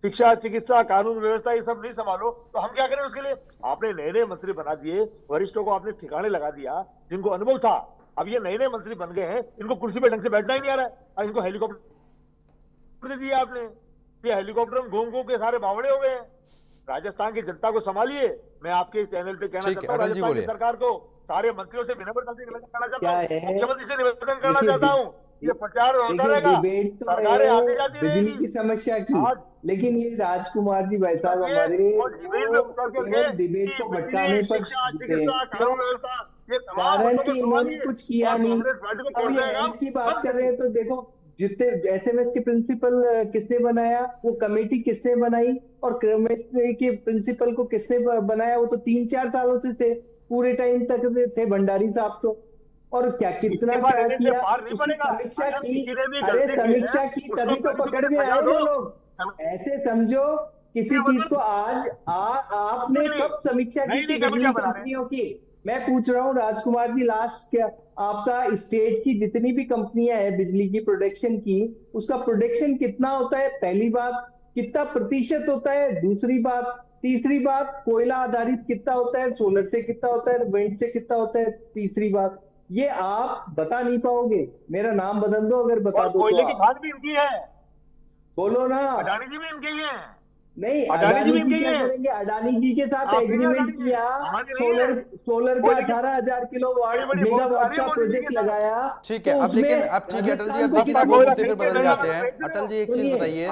शिक्षा, चिकित्सा, कानून व्यवस्था ये सब नहीं संभालो तो हम क्या करें उसके लिए? आपने नए नए मंत्री बना दिए, वरिष्ठों को आपने ठिकाने लगा दिया जिनको अनुभव था। अब ये नए नए मंत्री बन गए हैं, इनको कुर्सी पे ढंग से बैठना ही नहीं आ रहा है, और इनको हेलीकॉप्टर दे दिया आपने। ये हेलीकॉप्टर में घूम घूम के सारे बावड़े हो गए हैं। राजस्थान की जनता को संभालिए। मैं आपके चैनल पे कहना चाहता हूँ राजस्थान की सरकार को, सारे मंत्रियों से विनम्रता से कहना चाहता हूँ, मुख्यमंत्री से निवेदन करना चाहता हूँ, ये प्रचार होता रहेगा, सरकारें आती जाती रहेगी। बिजली की समस्या की, लेकिन ये राजकुमार जी भाई साहब हमारे डिबेट को भटकाने पर कारण कि इन्होंने कुछ किया नहीं। अब ये हेल्थ की बात कर रहे हैं तो देखो, जितने एसएमएस के प्रिंसिपल किसने बनाया, वो कमेटी किसने बनाई, और केमिस्ट्री के प्रिंसिपल को किसने बनाया? वो तो 3-4 सालों से थे, पूरे टाइम तक थे भंडारी साहब तो। और क्या कितना क्या किया, उसकी समीक्षा की। अरे समीक्षा की तभी तो पकड़ में आए वो लोग। ऐसे समझो किसी चीज को आज आपने कब समीक्षा की थी बिजली कंपनियों की? मैं पूछ रहा हूँ राजकुमार जी, लास्ट क्या आपका स्टेट की जितनी भी कंपनियां है बिजली की प्रोडक्शन की, उसका प्रोडक्शन कितना होता है? पहली बात, कितना प्रतिशत होता है? दूसरी बात, तीसरी बात, कोयला आधारित कितना होता है, सोलर से कितना होता है, विंड से कितना होता है। तीसरी बात, ये आप बता नहीं पाओगे, मेरा नाम बदल दो अगर बता और दो कोयले तो की आप खान भी इनकी है, बोलो ना। अडानी जी भी इनके ही हैं। नहीं, अडानी जी भी अडानी जी इनके ही क्या हैं। करेंगे, अडानी जी के साथ आपके नहीं एग्रीमेंट अडानी जी, किया, हमारे नहीं सोलर है। सोलर का कोयले की 18,000 किलोवाट बड़ी मेगावाट अरे का मोदी जी के प्रोजेक्ट साथ। लगाया। ठीक है, तो अब लेकिन उसमें अब ठीक है अटल जी, राजस्थान अब को देखिए कितना दो कोयला मुद्दे फिर खरीद के बदल गंगा जाते में हैं। फेंक रहे अटल हो। जी एक चीज सुनिए, बताइए,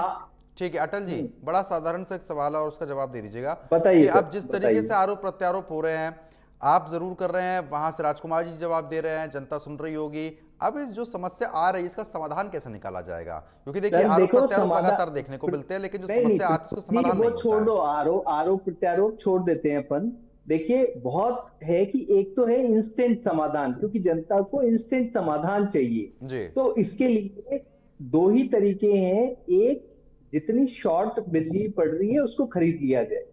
ठीक है अटल जी, बड़ा साधारण सा एक सवाल है और उसका जवाब दे दीजिएगा बताइए कि सर, अब जिस तरीके बताइए। से आरोप प्रत्यारोप हो रहे हैं, आप जरूर कर रहे हैं, वहां से राजकुमार जी जवाब दे रहे हैं, जनता सुन रही होगी। अब इस जो समस्या आ रही है इसका समाधान कैसे निकाला जाएगा? क्योंकि देखिए सर आरोप देखो, प्रत्यारोप लगातार देखने को मिलते हैं, लेकिन जो नहीं समस्या आती है उसका ठीक है, समाधान वो नहीं छोड़ होता दो, है। आरोप प्रत्यारोप छोड़ देते हैं अपन। देखिए, बहुत है कि एक तो है इंस्टेंट समाधान, क्योंकि जनता को इंस्टेंट समाधान चाहिए। जी तो इसके लिए दो ही तरीके हैं। एक, जितनी शॉर्ट बिजली पड़ रही है उसको खरीद लिया जाए।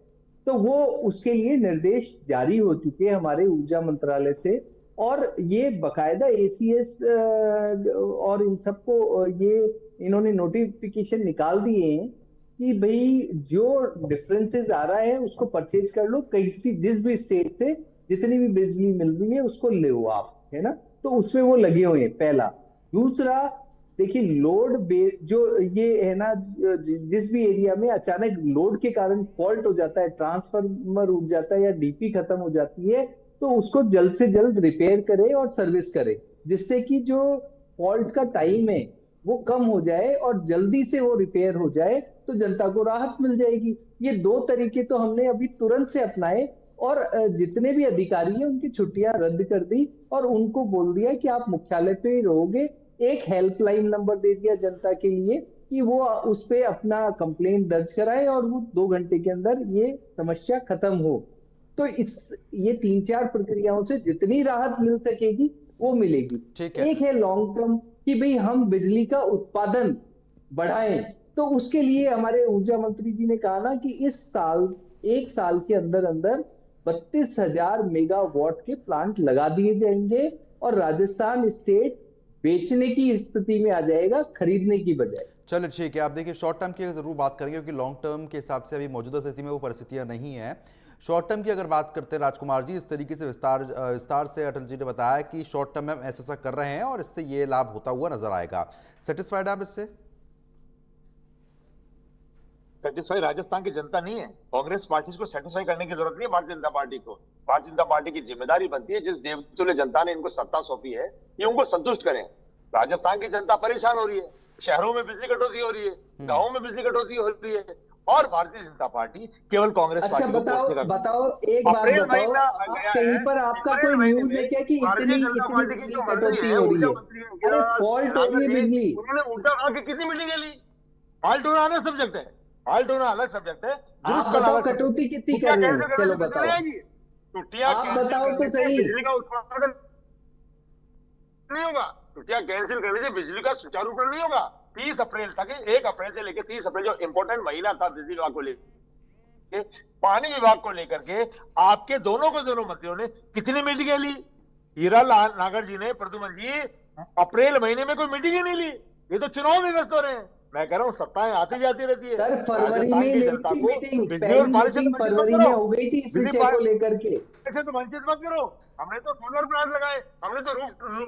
तो वो उसके लिए निर्देश जारी हो चुके हैं हमारे ऊर्जा मंत्रालय से, और ये बकायदा एसीएस और इन सबको ये इन्होंने नोटिफिकेशन निकाल दिए हैं कि भाई जो डिफरेंसेस आ रहा है उसको परचेज कर लो, कहीं जिस भी स्टेट से जितनी भी बिजली मिल रही है उसको ले आप, है ना। तो उसमें वो लगे हुए हैं, पहला। दूसरा, देखिए लोड जो ये है ना, जिस भी एरिया में अचानक लोड के कारण फॉल्ट हो जाता है, ट्रांसफार्मर उठ जाता है या डीपी खत्म हो जाती है, तो उसको जल्द से जल्द रिपेयर करे और सर्विस करे, जिससे कि जो फॉल्ट का टाइम है वो कम हो जाए और जल्दी से वो रिपेयर हो जाए, तो जनता को राहत मिल जाएगी। ये दो तरीके तो हमने अभी तुरंत से अपनाए, और जितने भी अधिकारी हैं उनकी छुट्टियां रद्द कर दी और उनको बोल दिया कि आप मुख्यालय पे ही रहोगे। एक हेल्पलाइन नंबर दे दिया जनता के लिए कि वो उस पे अपना कंप्लेंट दर्ज कराए और वो 2 घंटे के अंदर ये समस्या खत्म हो। तो ये 3-4 प्रक्रियाओं से जितनी राहत मिल सकेगी वो मिलेगी। ठीक है। एक है लॉन्ग टर्म कि भाई हम बिजली का उत्पादन बढ़ाएं। तो उसके लिए हमारे ऊर्जा मंत्री जी ने कहा ना कि इस साल, 1 साल के अंदर अंदर 32,000 मेगावाट के प्लांट लगा दिए जाएंगे और राजस्थान स्टेट बेचने की स्थिति में आ जाएगा, खरीदने की बजाय। चलो ठीक है, आप देखिए शॉर्ट टर्म की जरूर बात करेंगे क्योंकि लॉन्ग टर्म के हिसाब से अभी मौजूदा स्थिति में वो परिस्थितियां नहीं है। शॉर्ट टर्म की अगर बात करते हैं राजकुमार जी, इस तरीके से विस्तार से अटल जी ने बताया कि शॉर्ट टर्म में हम ऐसा कर रहे हैं और इससे ये लाभ होता हुआ नजर आएगा। सेटिस्फाइड आप इससे? सेटिस्फाई राजस्थान की जनता नहीं है, कांग्रेस पार्टी को सेटिस्फाई करने की जरूरत नहीं है भारतीय जनता पार्टी को। भारतीय जनता पार्टी की जिम्मेदारी बनती है, जिस देवतुल्य जनता ने इनको सत्ता सौंपी है, ये उनको संतुष्ट करें। राजस्थान की जनता परेशान हो रही है, शहरों में बिजली कटौती हो रही है, गांवों में बिजली कटौती हो रही है, और भारतीय जनता पार्टी केवल कांग्रेस अच्छा, पार्टी को कोसने का बताओ एक बात अप्रैल बताओ, महीना आप गया कहीं है, पर आपका अप्रैल कोई महीने न्यूज है में क्या कि भारतीय इतनी जनता पार्टी की बिजली जो मंत्री कटौती है, हो रही ऊर्जा है? मंत्री अरे फॉल्ट हो रही है बिजली। उन्होंने उल्टा कहा कि कितनी मीटिंग ली। फाल्ट होना अलग सब्जेक्ट है, फाल्ट होना अलग सब्जेक्ट है। आप बताओ कटौती कितनी कर रहे हैं, चलो बताओ, छुट्टियां आप कैंसिल बताओ तो करने से सही। बिजली का उत्पादन नहीं होगा, छुट्टियां कैंसिल करने से बिजली का सुचारू रूप नहीं होगा। 30 अप्रैल तक, 1 अप्रैल से लेकर 30 अप्रैल जो इंपॉर्टेंट महीना था बिजली विभाग को लेकर, पानी विभाग को लेकर के आपके दोनों मंत्रियों ने कितनी मीटिंगें ली? हीरा लाल नागर जी ने, प्रद्युमन जी, अप्रैल महीने में कोई मीटिंग ही नहीं ली। ये तो चुनाव में व्यस्त हो रहे हैं। मैं कह रहा हूं सत्ताएं आती जाती रहती है। सर फरवरी में की ली जनता थी को मीटिंग, बिजली और पहली पानी से मीटिंग तो वंचित मत फरवरी करो। में हो गई थी इस बिजली विषय को लेकर के। ऐसे तो वंचित मत करो। हमने तो सोलर प्लांट लगाए, हमने तो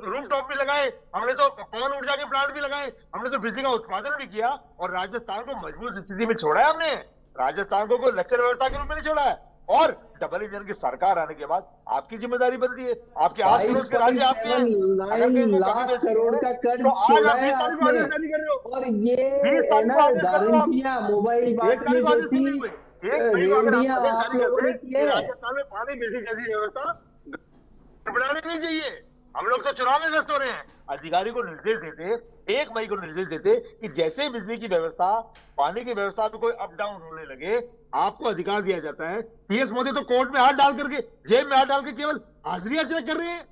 रूफ टॉप भी लगाए, हमने तो पवन ऊर्जा के प्लांट भी लगाए, हमने तो बिजली का उत्पादन भी किया और राजस्थान को मजबूत स्थिति में छोड़ा है। हमने राजस्थान को कोई लचर व्यवस्था के रूप में नहीं छोड़ा है। और डबल इंजन की सरकार आने के बाद आपकी जिम्मेदारी बनती है, आपके आस पड़ोस के राज्य आपके हैं। 5.9 लाख करोड़ का कर्ज तो आज छोड़ा आप है 20 तारीख को आपने, आदेश जारी कर रहे हो, और ये 20 है तारीख ना को आदेश कर रहे हो आप। गारंटियां, मोबाइल 1 बांटने तारीख को आदेश जैसी नहीं हुए, 1 मई को अगर आप रेवड़ियां आदेश आप जारी लोगों करते ने हैं की कि है। राजस्थान में पानी बिजली जैसी व्यवस्था बनानी नहीं चाहिए। हम लोग तो चुनाव में व्यस्त हो रहे हैं। अधिकारी को निर्देश देते, 1 मई को निर्देश देते कि जैसे ही बिजली की व्यवस्था, पानी की व्यवस्था में कोई अप डाउन होने लगे, आपको अधिकार दिया जाता है। पीएस मोदी तो कोर्ट में हाथ डाल करके, जेब में हाथ डाल के केवल हाजिरियां चेक कर रहे हैं।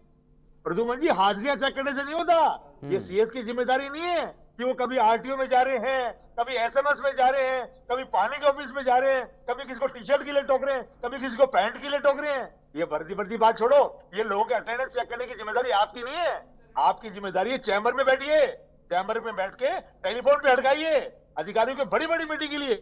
प्रद्युमन जी, हाजिरियां चेक करने से नहीं होता। ये सीएस की जिम्मेदारी नहीं है कि वो कभी आरटीओ में जा रहे हैं, कभी एसएमएस में जा रहे हैं, कभी पानी के ऑफिस में जा रहे हैं, कभी किसी को टी शर्ट के लिए टोक रहे हैं, कभी किसी को पैंट के लिए टोक रहे हैं। ये वर्दी बात छोड़ो, ये लोगों के अटेंडेंस चेक करने की जिम्मेदारी आपकी नहीं है। आपकी जिम्मेदारी है चैम्बर में बैठिए, चैम्बर में बैठ के टेलीफोन पे हटकाइए अधिकारियों की बड़ी बड़ी मीटिंग के लिए।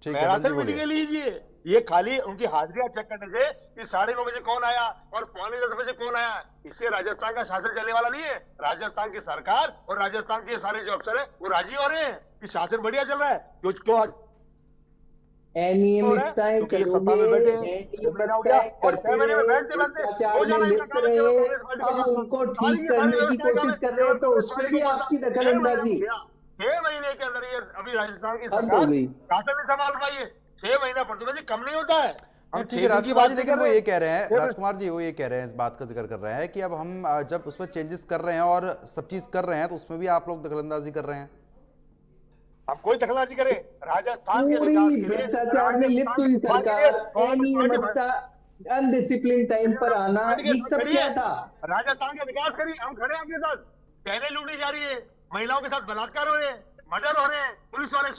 ठीक है, मैराथन अटल जी मीटिंग बोलिए। लीजिए। ये खाली उनकी हाजिरियां चेक करने से कि 9:30 बजे कौन आया और 9:45 बजे कौन आया, इससे राजस्थान का शासन चलने वाला नहीं है। राजस्थान की सरकार और राजस्थान के सारे जो अफसर है वो राजी हो रहे हैं कि शासन बढ़िया चल रहा है। क्यों अनियमितताएं क्योंकि ये करोगे, सत्ता में बैठे हैं, 6 महीना हो गया अनियमितताएं और 6 करते महीने में रहे, बैठते बैठते भ्रष्टाचार हो में जाना इनका लिप्त काम, चलो रहे, कांग्रेस पार्टी अब को साथ उनको सारी ठीक की सारी करने की व्यवस्थाएं कोशिश कर रहे हैं, तो उसमें भी आपकी दखल 6 महीने हो अंदाजी गया। 6 महीने के अंदर ये अभी राजस्थान की हद हो सरकार गई। शासन नहीं संभाल पाई है। 6 महीना प्रद्युमन जी कम नहीं होता है। हम नहीं, ठीक 6 है दिन की राजकुमार बात जी, नहीं लेकिन कर वो रहे ये कह रहे हैं, फिर- राजकुमार जी वो ये कह रहे हैं, इस बात का जिक्र कर रहे हैं कि अब हम जब उसमें चेंजेस कर रहे हैं और सब चीज कर रहे हैं तो उसमें भी आप लोग दखलंदाजी कर रहे हैं। हम कोई दखलंदाजी करें राजस्थान के विकास पूरी के लिए, भ्रष्टाचार में लिप्त राजस्थान हुई के विकास के लिए सरकार, कांग्रेस पार्टी अनियमितता, अनडिसिप्लिन टाइम पर आना, पार्टी के ये साथ सब खड़ी क्या है। था? राजस्थान का विकास करिए, हम खड़े हैं आपके साथ। पहले लूटी जा रही है, महिलाओं के साथ बलात्कार हो रहे हैं, मर्डर हो रहे हैं, पुलिस वाले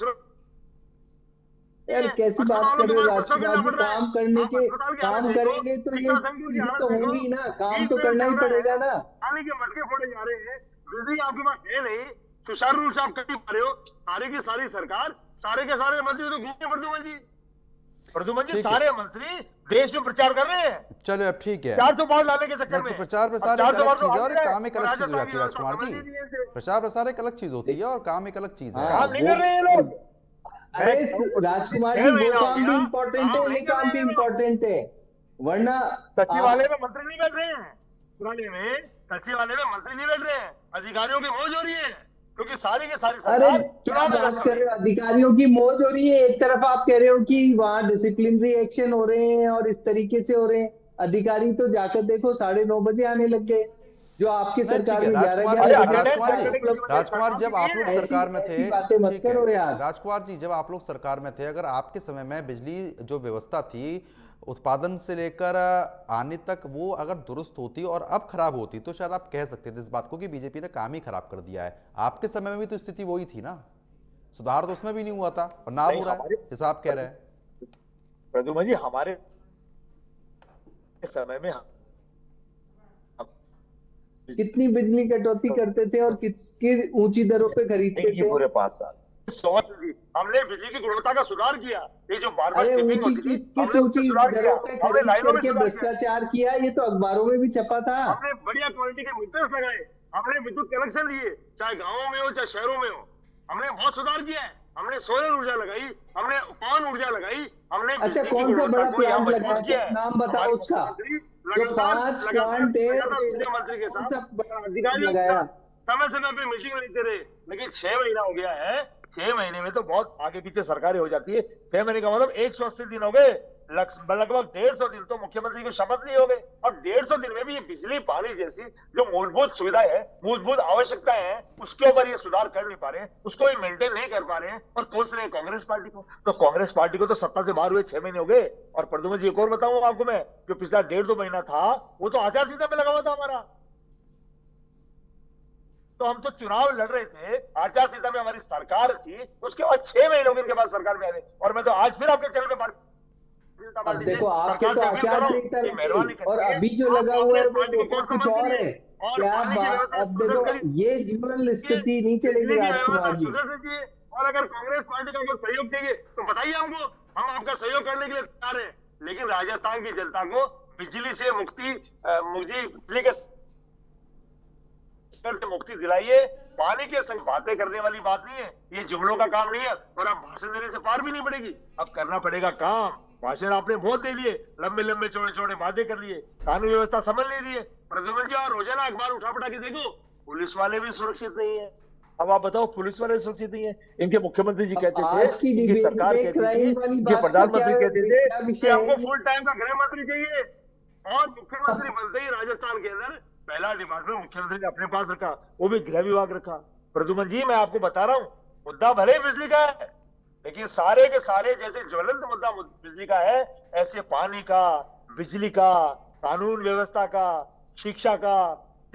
यार कैसी बात कर रहे हो राजकुमार जी? काम करने के, काम करेंगे तो ये चीजें तो होंगी ना, काम तो करना ही पड़ेगा ना। पानी के मटके फोड़े जा रहे हैं, बिजली आपके पास है नहीं, सुचारू रूप से आप कर नहीं पा रहे हो। सारी की सारी सरकार, सारे के सारे मंत्री तो घूमते प्रद्युमन जी ठीक है। सारे मंत्री देश में प्रचार कर रहे हैं चलो अब ठीक है, 405 लाने के चक्कर तो में। प्रचार प्रसार अब एक अलग 405 चीज है और एक आते हैं, काम एक अलग चीज हो जाती है राजस्थान राजकुमार की जी। व्यवस्था समझ नहीं है। प्रचार प्रसार एक अलग चीज होती है और काम एक अलग चीज है। हाँ, काम नहीं कर रहे हैं ये लोग। अरे राजकुमार जी, वो काम भी इम्पोर्टेंट है, ये काम भी इम्पोर्टेंट है, वरना सचिवालय में मंत्री नहीं बैठ रहे हैं, पुराने में सचिवालय में मंत्री नहीं बैठ रहे हैं, अधिकारियों की मौज हो रही है क्योंकि सारी की सारी अरे सरकार क्या चुनाव में बात लड़ कर रही रहे हो? अधिकारियों की मौज हो रही है, एक तरफ आप कह रहे हो कि वहां डिसिप्लिनरी एक्शन हो रहे हैं और इस तरीके से हो रहे हैं। अधिकारी तो जाकर देखो 9:30 बजे आने लग गए, जो आपकी नहीं, ठीक सरकार है में 11 राजकुमार 11 जी, बजे राजकुमार जी, मतलब राजकुमार जी, जब आप लोग ऐसी- सरकार में थे, ऐसी बातें मत ठीक है करो यार। राजकुमार जी, जब आप लोग सरकार में थे, अगर आपके समय में बिजली जो व्यवस्था थी उत्पादन से लेकर आने तक वो अगर दुरुस्त होती और अब खराब होती तो शायद आप कह सकते थे इस बात को कि बीजेपी ने काम ही खराब कर दिया है। आपके समय में भी तो स्थिति वही थी ना, सुधार तो उसमें भी नहीं हुआ था और ना हो रहा है जैसा आप कह रहे हैं। प्रद्युमन जी हमारे समय में कितनी बिजली कटौती करते थे और किसकी ऊंची दरों पे खरीदते थे? पूरे 5 साल हमने बिजली की गुणवत्ता का सुधार किया। ये जो बार बार अरे टिपिंग ऊंची होती थी, किस हमने ऊंची उसमें सुधार किया। दरों पे हमने खरीद लाइनों में करके सुधार किया। भ्रष्टाचार किया, ये तो अखबारों में भी छपा था। हमने बढ़िया क्वालिटी के मीटर्स लगाए, हमने विद्युत कनेक्शन दिए, चाहे गांवों में हो चाहे शहरों में हो। हमने बहुत सुधार किया है। हमने सोलर ऊर्जा लगाई, हमने पवन ऊर्जा लगाई, हमने अच्छा, बिजली की कौन सा गुणवत्ता बड़ा को यहाँ प्लांट मजबूत किया लगाया? है। नाम बताओ हमारे उसका। मुख्यमंत्री जो 5 प्लांट है, मुख्यमंत्री के कौन साथ सा अधिकारियों लगाया? समय समय पे मीटिंग लेते रहे, लेकिन 6 महीना हो गया है। 6 महीने में तो बहुत आगे पीछे सरकारें हो जाती है। 6 महीने का मतलब 180 दिन हो गए, लगभग 150 दिन तो मुख्यमंत्री को शपथ नहीं हो गए। और 150 दिन में भी ये बिजली पानी जैसी जो मूलभूत सुविधाएं है, मूलभूत आवश्यकताएं हैं, उसके ऊपर ये सुधार कर नहीं पा रहे हैं, उसको भी मेंटेन नहीं कर पा रहे हैं और कोस रहे हैं कांग्रेस पार्टी को। तो कांग्रेस पार्टी को तो सत्ता से बाहर हुए 6 महीने हो गए। और प्रद्युमन जी एक और बताऊं आपको मैं, जो पिछला 1.5-2 महीना था वो तो आचार संहिता में लगा हुआ था हमारा। तो हम तो चुनाव लड़ रहे थे, आचार संहिता में हमारी सरकार थी, उसके बाद 6 महीने हो गए उनके बाद सरकार में आ गए। और मैं तो आज फिर आपके चैनल पे अब देखो, आपके तो आचार संहिता लगी और अभी जो लगा हुआ है वो कुछ और है। क्या बात, अब देखो ये जीवन स्थिति नहीं चलेगी राजकुमार जी। और अगर कांग्रेस पार्टी का कोई सहयोग चाहिए तो बताइए हमको, हम आपका सहयोग करने के लिए तैयार हैं। लेकिन राजस्थान की जनता को बिजली से बिजली के से मुक्ति दिलाइए। पानी के संग बातें करने वाली बात नहीं है, ये जुमलों का काम नहीं है। और अब भाषण देने से पार भी नहीं पड़ेगी, अब करना पड़ेगा काम। भाषण आपने बहुत दे लिए, लंबे लंबे चौड़े चौड़े वादे कर लिए, कानून व्यवस्था समझ नहीं रही है। प्रद्युमन जी और रोजाना अखबार उठा पटा के देखो, पुलिस वाले भी सुरक्षित नहीं है। अब आप बताओ, पुलिस वाले सुरक्षित नहीं है। इनके मुख्यमंत्री जी कहते थे, इनकी सरकार कहती थी, इनके प्रधानमंत्री कहते थे कि हमको फुल टाइम का गृह मंत्री चाहिए। और मुख्यमंत्री बनते ही राजस्थान के अंदर पहला डिपार्टमेंट मुख्यमंत्री ने अपने पास रखा, वो भी गृह विभाग रखा। प्रद्युमन जी मैं आपको बता रहा हूं, मुद्दा भले ही बिजली का है, लेकिन सारे के सारे जैसे ज्वलंत मुद्दा बिजली का है, ऐसे पानी का, बिजली का, कानून व्यवस्था का, शिक्षा का,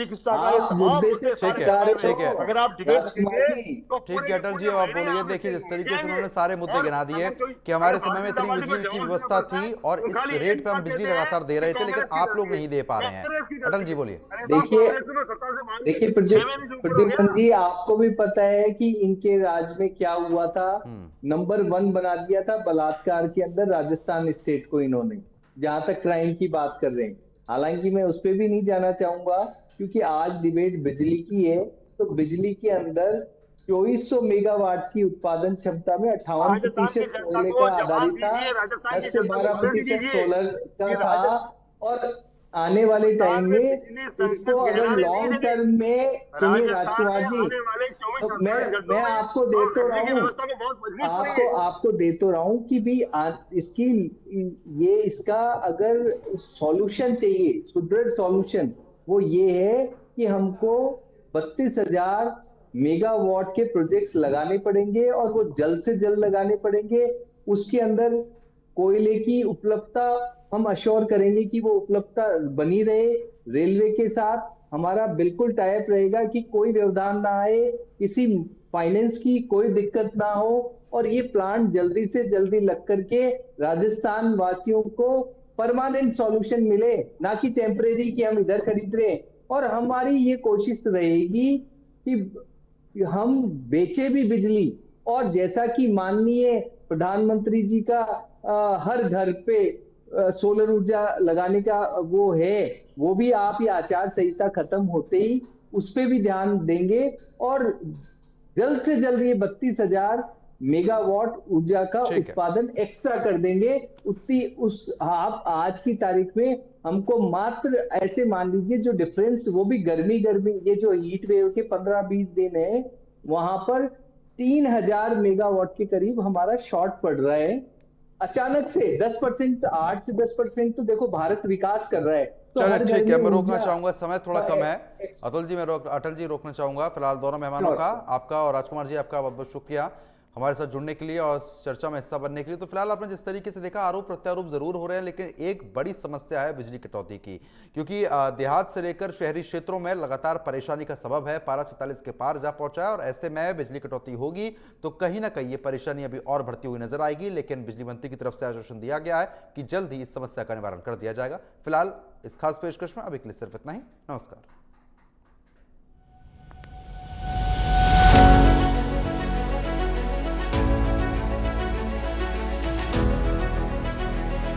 चिकित्सा का, आप ये तमाम मुद्दे से मुद्दे सारे ठीक है, खत्म ठीक है। हैं। अगर आप डिबेट राजकुमार करेंगे जी, तो ठीक है अटल जी, अब आप बोलिए। देखिए जिस तरीके से उन्होंने सारे मुद्दे गिना दिए कि हमारे समय में इतनी बिजली की व्यवस्था थी और इस रेट पे हम बिजली लगातार दे रहे थे, लेकिन आप लोग नहीं दे पा रहे हैं। अटल जी बोलिए। देखिए प्रद्युम्न जी, आपको भी पता है कि इनके राज में क्या हुआ था। नंबर 1 बना दिया था बलात्कार के अंदर राजस्थान स्टेट को इन्होंने, जहां तक क्राइम की बात कर रहे हैं। हालांकि मैं उस पर भी नहीं जाना चाहूंगा, क्योंकि आज डिबेट बिजली की है। तो बिजली के अंदर 2400 मेगावाट की उत्पादन क्षमता में 58% कोयले का आधारित था, 10 से 12% सोलर का था। और आने वाले टाइम में इसको अगर लॉन्ग टर्म में, सुनिए राजकुमार जी, तो मैं आपको दे तो रहा हूँ, आपको दे तो रहा हूँ कि भी इसकी ये इसका अगर सॉल्यूशन चाहिए, सुदृढ़ सॉल्यूशन, वो ये है कि हमको 32,000 मेगावाट के प्रोजेक्ट्स लगाने पड़ेंगे और वो जल्द से जल्द लगाने पड़ेंगे। उसके अंदर कोयले की उपलब्धता हम अश्योर करेंगे कि वो उपलब्धता बनी रहे। रेलवे के साथ हमारा बिल्कुल टाइप रहेगा कि कोई व्यवधान ना आए, किसी फाइनेंस की कोई दिक्कत ना हो, और ये प्लांट जल्दी से जल्दी लग करके राजस्थान वासियों को परमानेंट सॉल्यूशन मिले, ना कि टेम्परेरी कि हम इधर खरीद रहे। और हमारी ये कोशिश रहेगी कि हम बेचे भी बिजली, और जैसा कि माननीय प्रधानमंत्री जी का हर घर पे सोलर ऊर्जा लगाने का वो है, वो भी आप ये आचार संहिता खत्म होते ही उस पे भी ध्यान देंगे, और जल्द से जल्द ये 32,000 मेगावाट ऊर्जा का उत्पादन एक्स्ट्रा कर देंगे। उतनी उस आप आज की तारीख में हमको मात्र ऐसे मान लीजिए जो डिफरेंस, वो भी गर्मी ये जो हीट वेव के 15-20 दिन है, वहां पर 3,000 मेगावाट के करीब हमारा शॉर्ट पड़ रहा है। अचानक से 10%, 8 से 10% तो देखो भारत विकास कर रहा है। तो चलिए हर घर ठीक है, में मैं रोकना ऊर्जा- चाहूंगा, समय थोड़ा कम है। अतुल जी, अटल जी रोकना चाहूंगा फिलहाल दोनों मेहमानों का, आपका और राजकुमार जी आपका बहुत बहुत शुक्रिया हमारे साथ जुड़ने के लिए और चर्चा में हिस्सा बनने के लिए। तो फिलहाल आपने जिस तरीके से देखा, आरोप प्रत्यारोप जरूर हो रहे हैं, लेकिन एक बड़ी समस्या है बिजली कटौती की, क्योंकि देहात से लेकर शहरी क्षेत्रों में लगातार परेशानी का सबब है। पारा 47 के पार जा पहुंचा है और ऐसे में बिजली कटौती होगी तो कहीं ना कहीं ये परेशानी अभी और बढ़ती हुई नजर आएगी। लेकिन बिजली मंत्री की तरफ से आश्वासन दिया गया है कि जल्द ही इस समस्या का निवारण कर दिया जाएगा। फिलहाल इस खास पेशकश में अभी के लिए सिर्फ इतना ही। नमस्कार।